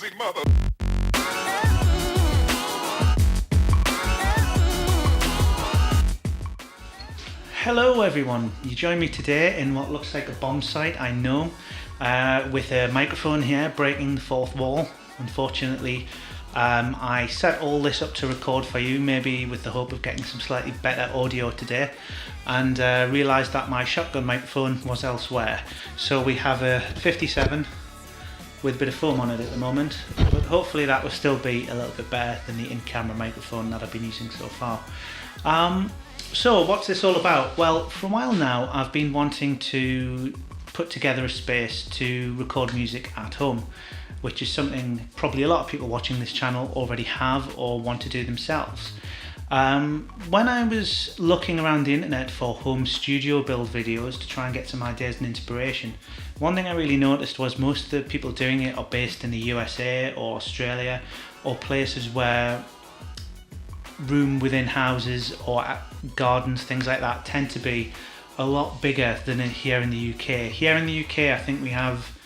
crazy mother. Hello everyone, you join me today in what looks like a bomb site, I know, with a microphone here breaking the fourth wall. Unfortunately, I set all this up to record for you, maybe with the hope of getting some slightly better audio today, and realised that my shotgun microphone was elsewhere. So we have a 57 with a bit of foam on it at the moment, but hopefully that will still be a little bit better than the in-camera microphone that I've been using so far. So what's this all about? Well, for a while now I've been wanting to put together a space to record music at home, which is something probably a lot of people watching this channel already have or want to do themselves. When I was looking around the internet for home studio build videos to try and get some ideas and inspiration, one thing I really noticed was most of the people doing it are based in the USA or Australia or places where room within houses or gardens, things like that, tend to be a lot bigger than here in the UK. Here in the UK I think we have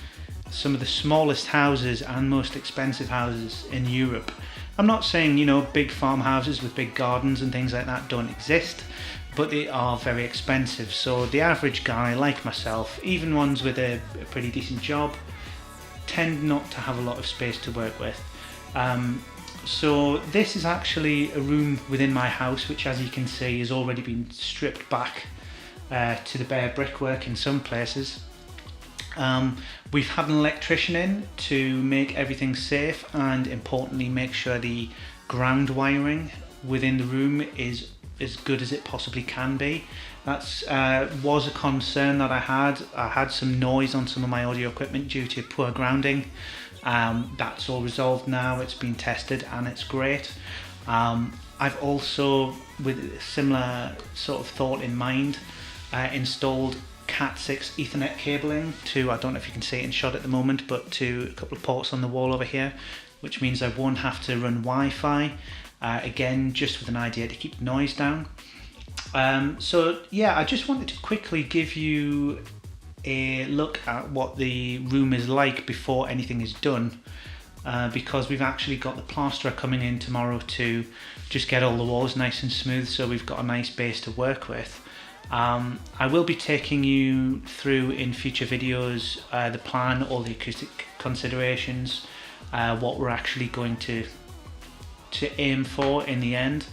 some of the smallest houses and most expensive houses in Europe. I'm not saying, you know, big farmhouses with big gardens and things like that don't exist, but they are very expensive. So the average guy like myself, even ones with a pretty decent job, tend not to have a lot of space to work with. So this is actually a room within my house, which as you can see has already been stripped back to the bare brickwork in some places. We've had an electrician in to make everything safe and importantly make sure the ground wiring within the room is as good as it possibly can be. That's was a concern that I had. I had some noise on some of my audio equipment due to poor grounding. That's all resolved now, it's been tested and it's great. I've also, with a similar sort of thought in mind, installed Cat6 Ethernet cabling to, I don't know if you can see it in shot at the moment, but to a couple of ports on the wall over here, which means I won't have to run Wi-Fi, again just with an idea to keep noise down. So yeah, I just wanted to quickly give you a look at what the room is like before anything is done, because we've actually got the plasterer coming in tomorrow to just get all the walls nice and smooth so we've got a nice base to work with. I will be taking you through in future videos the plan, all the acoustic considerations, what we're actually going to aim for in the end,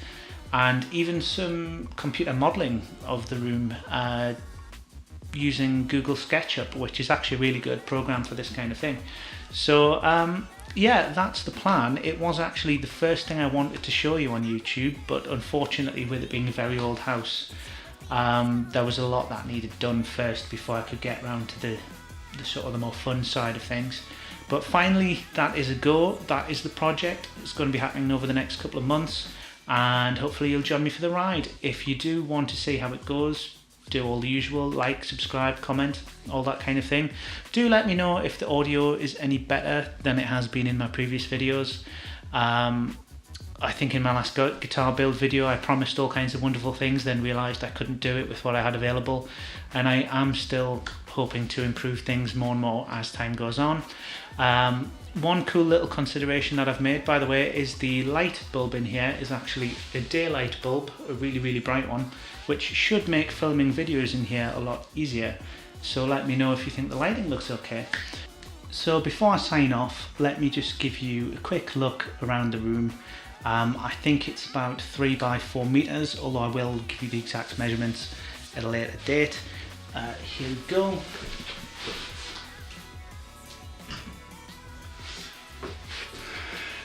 and even some computer modelling of the room using Google SketchUp, which is actually a really good program for this kind of thing. So yeah, that's the plan. It was actually the first thing I wanted to show you on YouTube, but unfortunately with it being a very old house, there was a lot that needed done first before I could get around to the sort of the more fun side of things. But finally that is a go, that is the project. It's going to be happening over the next couple of months and hopefully you'll join me for the ride. If you do want to see how it goes, do all the usual, like, subscribe, comment, all that kind of thing. Do let me know if the audio is any better than it has been in my previous videos. I think in my last guitar build video I promised all kinds of wonderful things, then realised I couldn't do it with what I had available, and I am still hoping to improve things more and more as time goes on. One cool little consideration that I've made, by the way, is the light bulb in here is actually a daylight bulb, a really bright one, which should make filming videos in here a lot easier. So let me know if you think the lighting looks okay. So before I sign off, let me just give you a quick look around the room. I think it's about 3 by 4 meters, although I will give you the exact measurements at a later date. Here we go.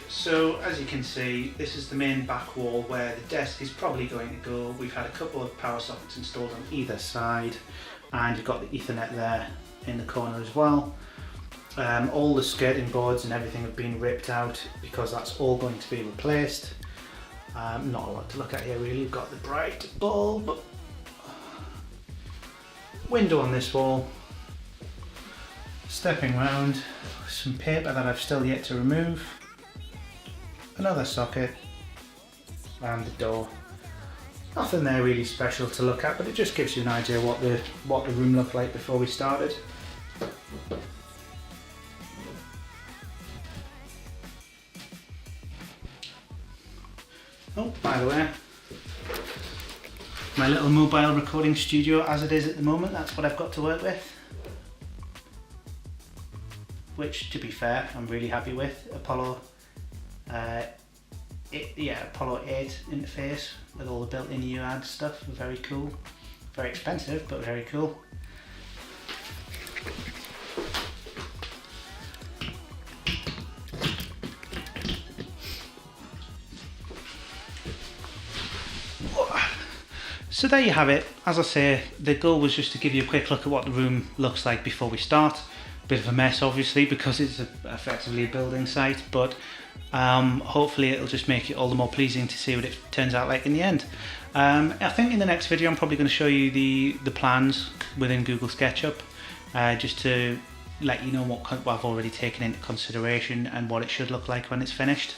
So as you can see, this is the main back wall where the desk is probably going to go. We've had a couple of power sockets installed on either side, and you've got the Ethernet there in the corner as well. All the skirting boards and everything have been ripped out because that's all going to be replaced. Not a lot to look at here really. We've got the bright bulb, window on this wall, stepping round, some paper that I've still yet to remove, another socket, and the door. Nothing there really special to look at, but it just gives you an idea what the room looked like before we started. Oh, by the way, my little mobile recording studio as it is at the moment, that's what I've got to work with. Which, to be fair, I'm really happy with. Apollo 8 interface with all the built-in UAD stuff, very cool. Very expensive, but very cool. So there you have it. As I say, the goal was just to give you a quick look at what the room looks like before we start. Bit of a mess obviously because it's effectively a building site, but hopefully it'll just make it all the more pleasing to see what it turns out like in the end. I think in the next video I'm probably going to show you the plans within Google SketchUp, just to let you know what I've already taken into consideration and what it should look like when it's finished.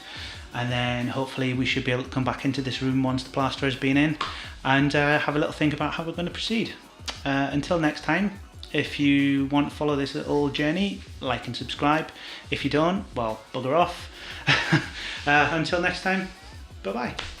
And then hopefully we should be able to come back into this room once the plaster has been in and have a little think about how we're going to proceed. Until next time, if you want to follow this little journey, like and subscribe. If you don't, well, bugger off. Until next time, bye bye.